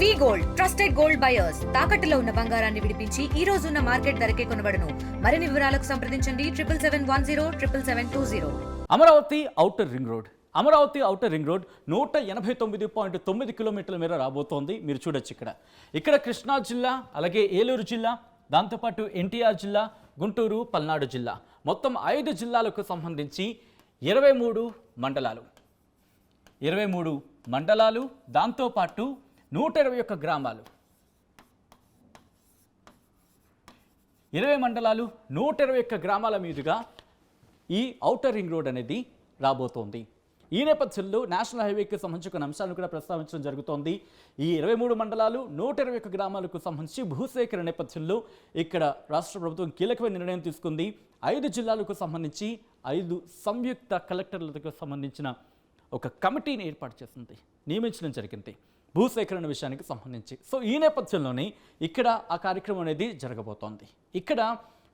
వి gold trusted gold buyers తాకట్టులో ఉన్న బంగారాన్ని విడిపించి ఈ రోజు ఉన్న మార్కెట్ ధరకే కొనబడును. మరిన్ని వివరాలకు సంప్రదించండి 77107720. Amaravati outer ring road. Amaravati outer ring road 189.9 కిలోమీటర్ల మేర రాబోతోంది. మీరు చూడొచ్చు ఇక్కడ కృష్ణా జిల్లా, అలాగే ఏలూరు జిల్లా, దాంతోపాటు ఎన్టీఆర్ జిల్లా, గుంటూరు, పల్నాడు జిల్లా, మొత్తం 5 జిల్లాలకు సంబంధించి 23 మండలాలు, దాంతోపాటు 121 గ్రామాలు, 20 మండలాలు, 121 గ్రామాల మీదుగా ఈ ఔటర్ రింగ్ రోడ్ అనేది రాబోతోంది. ఈ నేపథ్యంలో నేషనల్ హైవేకి సంబంధించిన అంశాలను కూడా ప్రస్తావించడం జరుగుతోంది. ఈ 23 మండలాలు, 121 గ్రామాలకు సంబంధించి భూసేకరణ నేపథ్యంలో ఇక్కడ రాష్ట్ర ప్రభుత్వం కీలకమైన నిర్ణయం తీసుకుంది. 5 జిల్లాలకు సంబంధించి 5 సంయుక్త కలెక్టర్లకు సంబంధించిన ఒక కమిటీని ఏర్పాటు చేసింది, నియమించడం జరిగింది భూసేకరణ విషయానికి సంబంధించి. సో ఈ నేపథ్యంలోనే ఇక్కడ ఆ కార్యక్రమం అనేది జరగబోతోంది. ఇక్కడ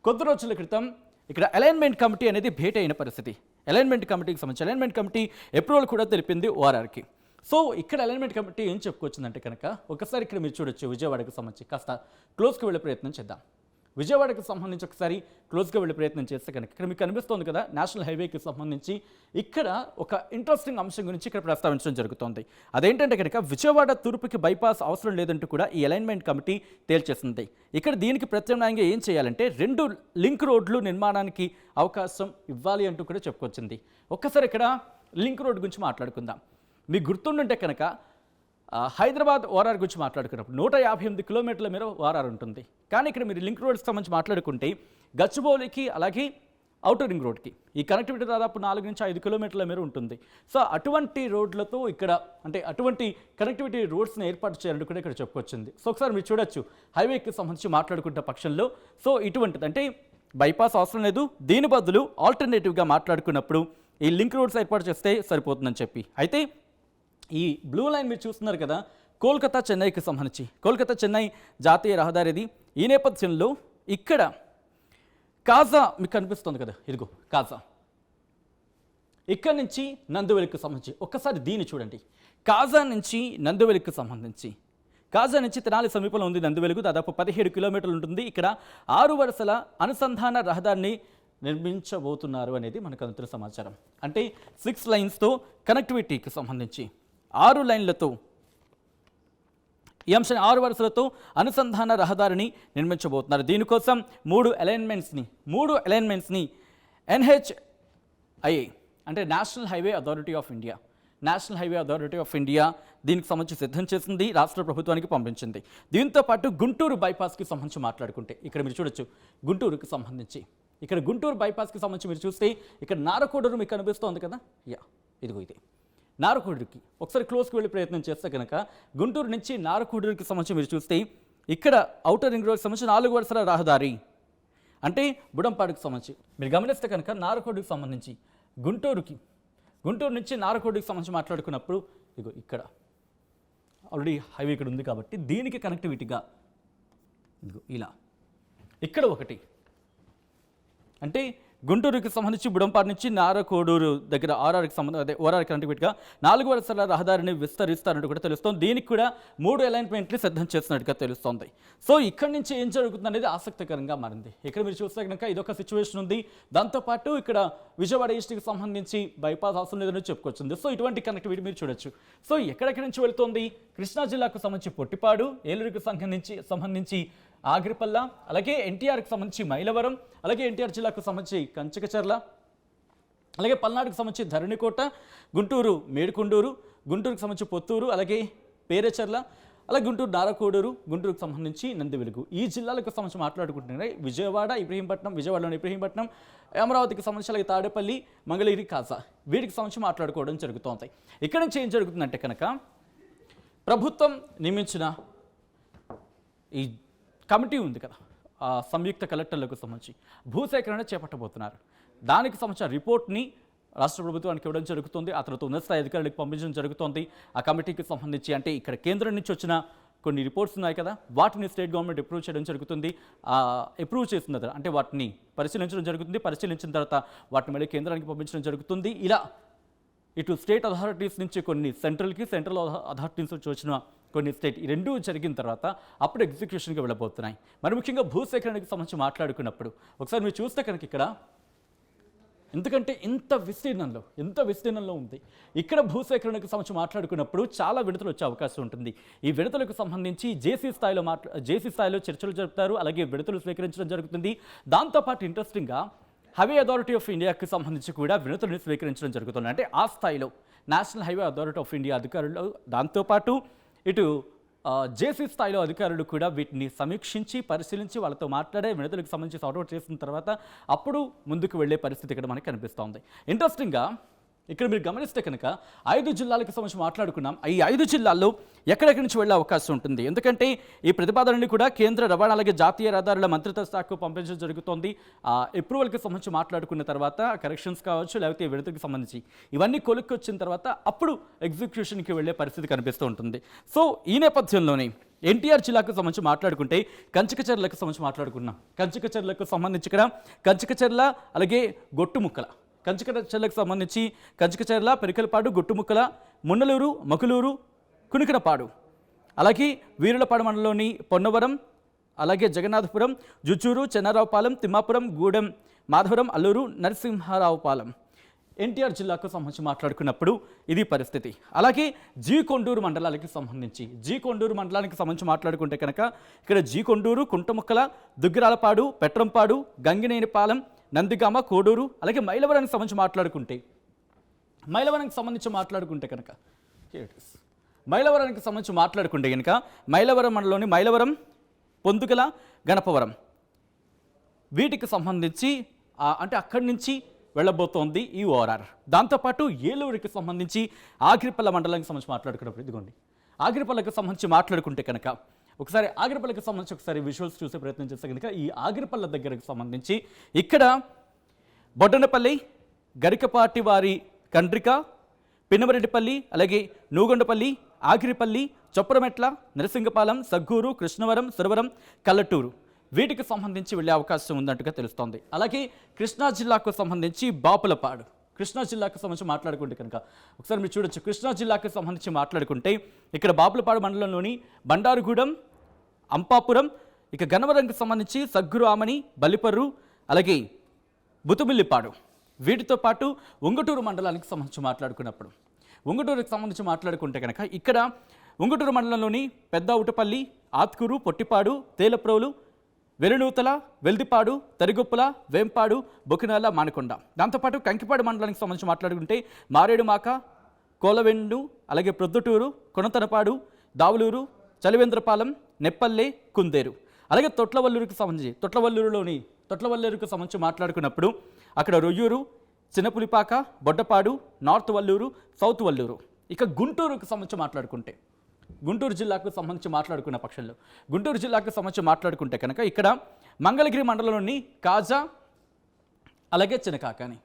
కొద్ది రోజుల క్రితం ఇక్కడ అలైన్మెంట్ కమిటీ అనేది భేటీ అయిన పరిస్థితి. అలైన్మెంట్ కమిటీకి సంబంధించి అలైన్మెంట్ కమిటీ అప్రూవల్ కూడా తెలిపింది ఓఆర్ఆర్కి. సో ఇక్కడ అలైన్మెంట్ కమిటీ ఏం చెప్పుకొచ్చిందంటే కనుక ఒకసారి ఇక్కడ మీరు చూడొచ్చు. విజయవాడకు సంబంధించి కాస్త క్లోజ్కి వెళ్ళే ప్రయత్నం చేద్దాం. విజయవాడకు సంబంధించి ఒకసారి క్లోజ్గా వెళ్ళే ప్రయత్నం చేస్తే కనుక ఇక్కడ మీకు కనిపిస్తోంది కదా, నేషనల్ హైవేకి సంబంధించి ఇక్కడ ఒక ఇంట్రెస్టింగ్ అంశం గురించి ఇక్కడ ప్రస్తావించడం జరుగుతోంది. అదేంటంటే కనుక విజయవాడ తూర్పుకి బైపాస్ అవసరం లేదంటూ కూడా ఈ అలైన్మెంట్ కమిటీ తేల్చేసింది. ఇక్కడ దీనికి ప్రత్యామ్నాయంగా ఏం చేయాలంటే 2 లింక్ రోడ్లు నిర్మాణానికి అవకాశం ఇవ్వాలి అంటూ కూడా చెప్పుకొచ్చింది. ఒక్కసారి ఇక్కడ లింక్ రోడ్ గురించి మాట్లాడుకుందాం. మీకు గుర్తుండుంటే కనుక హైదరాబాద్ ఓఆర్ఆర్ గురించి మాట్లాడుకున్నప్పుడు 158 కిలోమీటర్ల మేర ఓఆర్ఆర్ ఉంటుంది. కానీ ఇక్కడ మీరు లింక్ రోడ్కి సంబంధించి మాట్లాడుకుంటే గచ్చిబౌలికి అలాగే ఔటర్ రింగ్ రోడ్కి ఈ కనెక్టివిటీ దాదాపు 4 నుంచి 5 కిలోమీటర్ల మేర ఉంటుంది. సో అటువంటి రోడ్లతో ఇక్కడ అంటే అటువంటి కనెక్టివిటీ రోడ్స్ని ఏర్పాటు చేయాలంటూ కూడా ఇక్కడ చెప్పుకొచ్చింది. సో ఒకసారి మీరు చూడొచ్చు హైవేకి సంబంధించి మాట్లాడుకుంటే పక్షంలో సో ఇటువంటిది అంటే బైపాస్ అవసరం లేదు, దీని బదులు ఆల్టర్నేటివ్గా మాట్లాడుకున్నప్పుడు ఈ లింక్ రోడ్స్ ఏర్పాటు చేస్తే సరిపోతుందని చెప్పి. అయితే ఈ బ్లూ లైన్ మీరు చూస్తున్నారు కదా, కోల్కతా చెన్నైకి సంబంధించి కోల్కతా చెన్నై జాతీయ రహదారిది. ఈ నేపథ్యంలో ఇక్కడ కాజా మీకు కనిపిస్తుంది కదా, ఇదిగో కాజా, ఇక్కడ నుంచి నందివెలికి సంబంధించి ఒక్కసారి దీన్ని చూడండి. కాజా నుంచి నందివెలికి సంబంధించి కాజా నుంచి తెనాలి సమీపంలో ఉంది నందివెలుగు, దాదాపు 17 కిలోమీటర్లు ఉంటుంది. ఇక్కడ 6 వరుసల అనుసంధాన రహదారిని నిర్మించబోతున్నారు అనేది మనకు అందుతున్న సమాచారం. అంటే 6 లైన్స్తో కనెక్టివిటీకి సంబంధించి 6 లైన్లతో ఈ అంశాన్ని 6 వరుసలతో అనుసంధాన రహదారిని నిర్మించబోతున్నారు. దీనికోసం 3 అలైన్మెంట్స్ని NHIA అంటే national highway authority of India దీనికి సంబంధించి సిద్ధం చేసింది, రాష్ట్ర ప్రభుత్వానికి పంపించింది. దీంతో పాటు గుంటూరు బైపాస్కి సంబంధించి మాట్లాడుకుంటే ఇక్కడ మీరు చూడొచ్చు గుంటూరుకి సంబంధించి ఇక్కడ గుంటూరు బైపాస్కి సంబంధించి మీరు చూస్తే ఇక్కడ నారకోడూరు మీకు కనిపిస్తోంది కదా, ఇదిగో ఇదే నారకోడూరుకి ఒకసారి క్లోజ్కి వెళ్ళే ప్రయత్నం చేస్తే కనుక గుంటూరు నుంచి నారకోడూరుకి సంబంధించి మీరు చూస్తే ఇక్కడ ఔటర్ రింగ్ రోడ్కి సంబంధించి 4 వరుసల రహదారి అంటే బుడంపాడుకి సంబంధించి మీరు గమనిస్తే కనుక నారకోడూరుకి సంబంధించి గుంటూరు నుంచి నారకోడూరుకి సంబంధించి మాట్లాడుకున్నప్పుడు ఇదిగో ఇక్కడ ఆల్రెడీ హైవే ఇక్కడ ఉంది కాబట్టి దీనికి కనెక్టివిటీగా ఇదిగో ఇలా ఇక్కడ ఒకటి అంటే గుంటూరుకి సంబంధించి బుడంపాడు నుంచి నారకోడూరు దగ్గర ఆర్ఆర్కి సంబంధించి అదే ఓఆర్ఆర్ కనెక్టివిటీగా 4 వరుసల రహదారిని విస్తరిస్తారంటూ కూడా తెలుస్తోంది. దీనికి కూడా 3 అలైన్మెంట్లు సిద్ధం చేస్తున్నట్టుగా తెలుస్తోంది. సో ఇక్కడి నుంచి ఏం జరుగుతుంది అనేది ఆసక్తికరంగా మారింది. ఇక్కడ మీరు చూస్తే కనుక ఇదొక సిచ్యువేషన్ ఉంది. దాంతోపాటు ఇక్కడ విజయవాడ ఈస్ట్కి సంబంధించి బైపాస్ అవసరం లేదని చెప్పుకొచ్చింది. సో ఇటువంటి కనెక్టివిటీ మీరు చూడొచ్చు. సో ఎక్కడెక్కడి నుంచి వెళుతోంది, కృష్ణా జిల్లాకు సంబంధించి పొట్టిపాడు, ఏలూరుకి సంబంధించి ఆగిరిపల్ల, అలాగే ఎన్టీఆర్కి సంబంధించి మైలవరం, అలాగే ఎన్టీఆర్ జిల్లాకు సంబంధించి కంచికచర్ల, అలాగే పల్నాడుకు సంబంధించి ధరణికోట, గుంటూరు మేడికొండూరు, గుంటూరుకు సంబంధించి పొత్తూరు, అలాగే పేరేచర్ల, అలాగే గుంటూరు నారకోడూరు, గుంటూరుకు సంబంధించి నందివెలుగు. ఈ జిల్లాలకు సంబంధించి మాట్లాడుకుంటున్నాయి. విజయవాడలోని ఇబ్రహీంపట్నం, అమరావతికి సంబంధించి అలాగే తాడేపల్లి, మంగళగిరి, కాజా వీటికి సంబంధించి మాట్లాడుకోవడం జరుగుతోంది. ఇక్కడ నుంచి ఏం జరుగుతుందంటే కనుక ప్రభుత్వం నియమించిన ఈ కమిటీ ఉంది కదా, సంయుక్త కలెక్టర్లకు సంబంధించి భూసేకరణ చేపట్టబోతున్నారు. దానికి సంబంధించిన రిపోర్ట్ని రాష్ట్ర ప్రభుత్వానికి ఇవ్వడం జరుగుతుంది. ఆ తర్వాత ఉన్నత స్థాయి అధికారులకు పంపించడం జరుగుతుంది. ఆ కమిటీకి సంబంధించి అంటే ఇక్కడ కేంద్రం నుంచి వచ్చిన కొన్ని రిపోర్ట్స్ ఉన్నాయి కదా, వాటిని స్టేట్ గవర్నమెంట్ అప్రూవ్ చేయడం జరుగుతుంది. అప్రూవ్ చేసిన తర్వాత అంటే వాటిని పరిశీలించడం జరుగుతుంది. పరిశీలించిన తర్వాత వాటిని మళ్ళీ కేంద్రానికి పంపించడం జరుగుతుంది. ఇలా ఇటు స్టేట్ అథారిటీస్ నుంచి కొన్ని సెంట్రల్ అథారిటీస్ నుంచి వచ్చిన కొన్ని స్టేట్ ఈ రెండూ జరిగిన తర్వాత అప్పుడు ఎగ్జిక్యూషన్కి వెళ్ళబోతున్నాయి. మరి ముఖ్యంగా భూసేకరణకి సంబంధించి మాట్లాడుకున్నప్పుడు ఒకసారి మీరు చూస్తే కనుక ఇక్కడ ఎందుకంటే ఇంత విస్తీర్ణంలో ఉంది. ఇక్కడ భూసేకరణకు సంబంధించి మాట్లాడుకున్నప్పుడు చాలా విడతలు వచ్చే అవకాశం ఉంటుంది. ఈ విడతలకు సంబంధించి జేసీ స్థాయిలో చర్చలు జరుపుతారు, అలాగే విడతలు స్వీకరించడం జరుగుతుంది. దాంతోపాటు ఇంట్రెస్టింగ్గా హైవే అథారిటీ ఆఫ్ ఇండియాకి సంబంధించి కూడా విడతలను స్వీకరించడం జరుగుతుంది. అంటే ఆ స్థాయిలో national highway authority of India అధికారులు, దాంతోపాటు ఇటు జేసీ స్థాయిలో అధికారులు కూడా వీటిని సమీక్షించి పరిశీలించి వాళ్ళతో మాట్లాడే విడతలకు సంబంధించి సార్ట్అవుట్ చేసిన తర్వాత అప్పుడు ముందుకు వెళ్ళే పరిస్థితి ఇక్కడ మనకి కనిపిస్తోంది. ఇంట్రెస్టింగ్గా ఇక్కడ మీరు గమనిస్తే కనుక 5 జిల్లాలకు సంబంధించి మాట్లాడుకున్నాం. ఈ 5 జిల్లాల్లో ఎక్కడెక్కడి నుంచి వెళ్ళే అవకాశం ఉంటుంది. ఎందుకంటే ఈ ప్రతిపాదనని కూడా కేంద్ర రవాణా అలాగే జాతీయ రహదారుల మంత్రిత్వ శాఖకు పంపించడం జరుగుతోంది. అప్రూవల్కి సంబంధించి మాట్లాడుకున్న తర్వాత కరెక్షన్స్ కావచ్చు, లేకపోతే విడతకు సంబంధించి ఇవన్నీ కొలుక్కొచ్చిన తర్వాత అప్పుడు ఎగ్జిక్యూషన్కి వెళ్ళే పరిస్థితి కనిపిస్తూ ఉంటుంది. సో ఈ నేపథ్యంలోనే ఎన్టీఆర్ జిల్లాకు సంబంధించి మాట్లాడుకుంటే కంచికచర్లకు సంబంధించి మాట్లాడుకున్నాం. కంచికచర్లకు సంబంధించి ఇక్కడ కంచికచర్ల అలాగే గొట్టుముక్కల, కంచికచర్లకు సంబంధించి కంచికచర్ల, పెరికలపాడు, గుట్టుముక్కల, మున్నలూరు, మకులూరు, కునికినపాడు, అలాగే వీరులపాడు మండలంలోని పొన్నవరం, అలాగే జగన్నాథపురం, జుచ్చూరు, చెన్నారావుపాలెం, తిమ్మాపురం, గూడెం, మాధవరం, అల్లూరు, నరసింహారావుపాలెం. ఎన్టీఆర్ జిల్లాకు సంబంధించి మాట్లాడుకున్నప్పుడు ఇది పరిస్థితి. అలాగే కొండూరు మండలానికి సంబంధించి మాట్లాడుకుంటే కనుక ఇక్కడ కొండూరు, కుంటముక్కల, దుగ్గిరాలపాడు, పెట్రంపాడు, గంగినేనిపాలెం, నందిగామ, కోడూరు, అలాగే మైలవరానికి సంబంధించి మాట్లాడుకుంటే కనుక మైలవరం మండలంలోని మైలవరం, పొందుగల, గణపవరం వీటికి సంబంధించి అంటే అక్కడి నుంచి వెళ్ళబోతోంది ఈ ఓఆర్ఆర్. దాంతోపాటు ఏలూరుకి సంబంధించి ఆగిరిపల్ల మండలానికి సంబంధించి మాట్లాడుకున్నప్పుడు ఇదిగోండి ఆగిరిపల్లకి సంబంధించి మాట్లాడుకుంటే కనుక ఒకసారి ఆగిరిపల్లకి సంబంధించి ఒకసారి విజువల్స్ చూసే ప్రయత్నం చేస్తే కనుక ఈ ఆగిరిపల్ల దగ్గరకు సంబంధించి ఇక్కడ బొడ్డనపల్లి, గరికపాటి వారి కండ్రిక, పిన్నమరెడ్డిపల్లి, అలాగే నూగొండపల్లి, ఆగిరిపల్లి, చొప్పరమెట్ల, నరసింగపాలెం, సగ్గూరు, కృష్ణవరం, సురవరం, కల్లటూరు వీటికి సంబంధించి వెళ్ళే అవకాశం ఉందంటుగా తెలుస్తోంది. అలాగే కృష్ణా జిల్లాకు సంబంధించి బాపులపాడు, కృష్ణా జిల్లాకు సంబంధించి మాట్లాడుకుంటే కనుక ఒకసారి మీరు చూడొచ్చు. కృష్ణా జిల్లాకు సంబంధించి మాట్లాడుకుంటే ఇక్కడ బాపులపాడు మండలంలోని బండారుగూడెం, అంపాపురం, ఇక గన్నవరంకి సంబంధించి సగ్గురు ఆమని, బల్లిపర్రు, అలాగే బుతుమిల్లిపాడు వీటితో పాటు ఉంగుటూరు మండలానికి సంబంధించి మాట్లాడుకుంటే కనుక ఇక్కడ ఉంగుటూరు మండలంలోని పెద్ద ఉటపల్లి, ఆత్కూరు, పొట్టిపాడు, తేలప్రోలు, వెలునూతల, వెల్దిపాడు, తరిగొప్పుల, వేంపాడు, బొకినాల, మానకొండ. దాంతోపాటు కంకిపాడు మండలానికి సంబంధించి మాట్లాడుకుంటే మారేడుమాక, కోలవెండు, అలాగే ప్రొద్దుటూరు, కొనతనపాడు, దావులూరు, చలివేంద్రపాలెం, నెప్పల్లె, కుందేరు, అలాగే తొట్లవల్లూరుకి సంబంధించి మాట్లాడుకున్నప్పుడు అక్కడ రొయ్యూరు, చిన్నపులిపాక, బొడ్డపాడు, నార్త్ వల్లూరు, సౌత్ వల్లూరు. ఇక గుంటూరుకు సంబంధించి మాట్లాడుకుంటే గుంటూరు జిల్లాకు సంబంధించి మాట్లాడుకుంటే కనుక ఇక్కడ మంగళగిరి మండలంలోని కాజా, అలాగే చినకాకాని,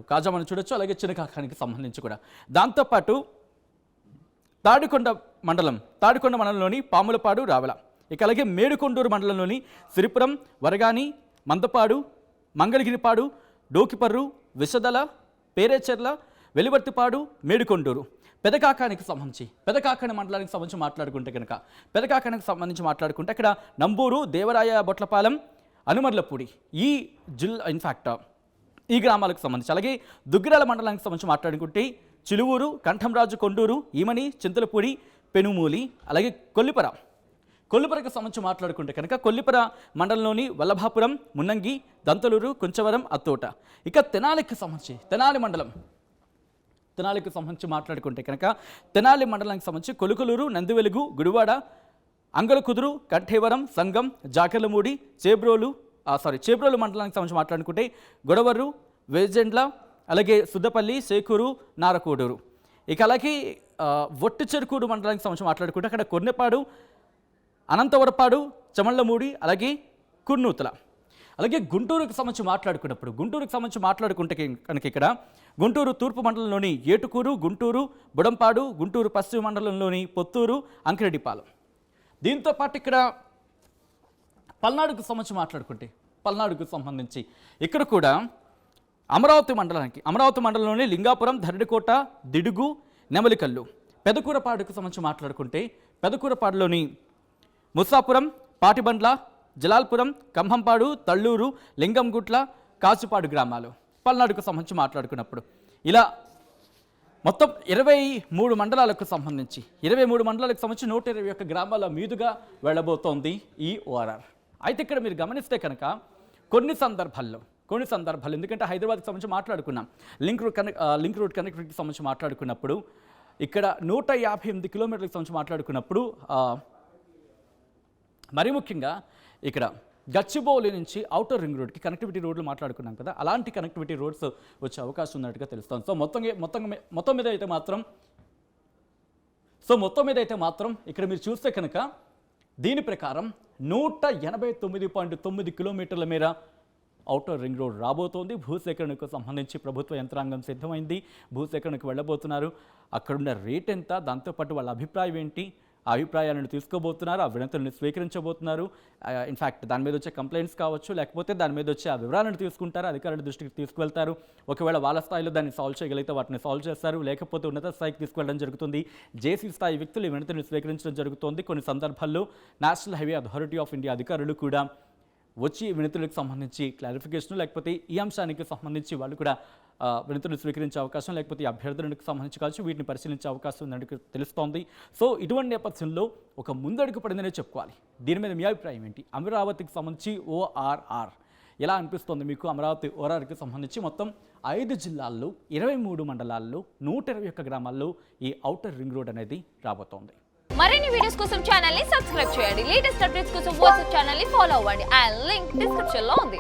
కాజా మనం చూడొచ్చు, అలాగే చినకాకానికి సంబంధించి కూడా. దాంతోపాటు తాడికొండ మండలంలోని పాములపాడు, రావల, ఇక అలాగే మేడుకొండూరు మండలంలోని సిరిపురం, వరగాని, మందపాడు, మంగళగిరిపాడు, డోకిపర్రు, విషదల, పేరేచెర్ల, వెలివర్తిపాడు, మేడుకొండూరు. పెదకాకాని మండలానికి సంబంధించి మాట్లాడుకుంటే అక్కడ నంబూరు, దేవరాయ, బొట్లపాలెం, అనుమర్లపూడి ఈ గ్రామాలకు సంబంధించి, అలాగే దుగ్గిరాల మండలానికి సంబంధించి మాట్లాడుకుంటే చిలువూరు, కంఠంరాజు, కొండూరు, ఈమని, చింతలపూడి, పెనుమూలి, అలాగే కొల్లిపరకు సంబంధించి మాట్లాడుకుంటే కనుక కొల్లిపర మండలంలోని వల్లభాపురం, మున్నంగి, దంతలూరు, కుంచవరం, అత్తోట. ఇక తెనాలికి సంబంధించి మాట్లాడుకుంటే కనుక తెనాలి మండలానికి సంబంధించి కొలుకలూరు, నందివెలుగు, గుడివాడ, అంగలకుదురు, కంఠేవరం, సంగం, జాకెర్లమూడి, చేబ్రోలు మండలానికి సంబంధించి మాట్లాడుకుంటే గొడవరు, వేజెండ్ల, అలాగే సుద్దపల్లి, సేకూరు, నారకోడూరు. ఇక అలాగే ఒట్టిచెరుకూరు మండలానికి సంబంధించి మాట్లాడుకుంటే అక్కడ కొన్నెపాడు, అనంతవరపాడు, చమళ్ళమూడి, అలాగే కుర్నూతల. అలాగే గుంటూరుకు సంబంధించి మాట్లాడుకుంటే కనుక ఇక్కడ గుంటూరు తూర్పు మండలంలోని ఏటుకూరు, గుంటూరు, బుడంపాడు, గుంటూరు పశ్చిమ మండలంలోని పొత్తూరు, అంకిరెడ్డిపాలెం. దీంతో పాటు ఇక్కడ పల్నాడుకు సంబంధించి ఇక్కడ కూడా అమరావతి మండలంలోని లింగాపురం, ధరణికోట, దిడుగు, నెమలికల్లు, పెదకూరపాడుకు సంబంధించి మాట్లాడుకుంటే పెదకూరపాడులోని ముసాపురం, పాటిబండ్ల, జలాల్పురం, కంభంపాడు, తళ్ళూరు, లింగంగుట్ల, కాచుపాడు గ్రామాలు పల్నాడుకు సంబంధించి మాట్లాడుకున్నప్పుడు ఇలా మొత్తం 23 మండలాలకు సంబంధించి 23 మండలాలకు సంబంధించి 121 గ్రామాల మీదుగా వెళ్ళబోతోంది ఈ ఓఆర్ఆర్. అయితే ఇక్కడ మీరు గమనిస్తే కనుక కొన్ని సందర్భాల్లో ఎందుకంటే హైదరాబాద్కి సంబంధించి మాట్లాడుకున్నాం, లింక్ రూట్ కనెక్టివిటీకి సంబంధించి మాట్లాడుకున్నప్పుడు ఇక్కడ 158 కిలోమీటర్లకు సంబంధించి మాట్లాడుకున్నప్పుడు మరి ముఖ్యంగా ఇక్కడ గచ్చిబౌలి నుంచి ఔటర్ రింగ్ రోడ్కి కనెక్టివిటీ రోడ్లు మాట్లాడుకున్నాం కదా, అలాంటి కనెక్టివిటీ రోడ్స్ వచ్చే అవకాశం ఉన్నట్టుగా తెలుస్తుంది. సో మొత్తం మీద అయితే మాత్రం ఇక్కడ మీరు చూస్తే కనుక దీని ప్రకారం 189.9 కిలోమీటర్ల మేర ఔటర్ రింగ్ రోడ్ రాబోతోంది. భూసేకరణకు సంబంధించి ప్రభుత్వ యంత్రాంగం సిద్ధమైంది, భూసేకరణకు వెళ్ళబోతున్నారు. అక్కడున్న రేట్ ఎంత, దాంతోపాటు వాళ్ళ అభిప్రాయం ఏంటి, ఆ అభిప్రాయాలను తీసుకోబోతున్నారు, ఆ వినతులను స్వీకరించబోతున్నారు. ఇన్ఫ్యాక్ట్ దాని మీద వచ్చే కంప్లైంట్స్ కావచ్చు, లేకపోతే దాని మీద వచ్చే ఆ వివరాలను తీసుకుంటారు, అధికారుల దృష్టికి తీసుకువెళ్తారు. ఒకవేళ వాళ్ళ స్థాయిలో దాన్ని సాల్వ్ చేయగలిగితే వాటిని సాల్వ్ చేస్తారు, లేకపోతే ఉన్నత స్థాయికి తీసుకువెళ్ళడం జరుగుతుంది. జేసీ స్థాయి వ్యక్తులు ఈ వినతులను స్వీకరించడం జరుగుతుంది. కొన్ని సందర్భాల్లో national highway authority of India అధికారులు కూడా వచ్చి వినతులకు సంబంధించి క్లారిఫికేషన్, లేకపోతే ఈ అంశానికి సంబంధించి వాళ్ళు కూడా వినతులు స్వీకరించే అవకాశం, లేకపోతే ఈ అభ్యర్థులకు సంబంధించి కావచ్చు వీటిని పరిశీలించే అవకాశం ఉందని తెలుస్తోంది. సో ఇటువంటి నేపథ్యంలో ఒక ముందడుగు పడిందనే చెప్పుకోవాలి. దీని మీద మీ అభిప్రాయం ఏంటి? అమరావతికి సంబంధించి ఓఆర్ఆర్ ఎలా అనిపిస్తోంది మీకు? అమరావతి ఓఆర్ఆర్కి సంబంధించి మొత్తం 5 జిల్లాల్లో 23 మండలాల్లో 121 గ్రామాల్లో ఈ ఔటర్ రింగ్ రోడ్ అనేది రాబోతోంది. మరిన్ని వీడియోస్ కోసం ఛానల్ ని సబ్స్క్రైబ్ చేయండి. లేటెస్ట్ అప్డేట్స్ కోసం వాట్సాప్ ఛానల్ ని ఫాలో అవ్వండి. ఆ లింక్ డిస్క్రిప్షన్ లో ఉంది.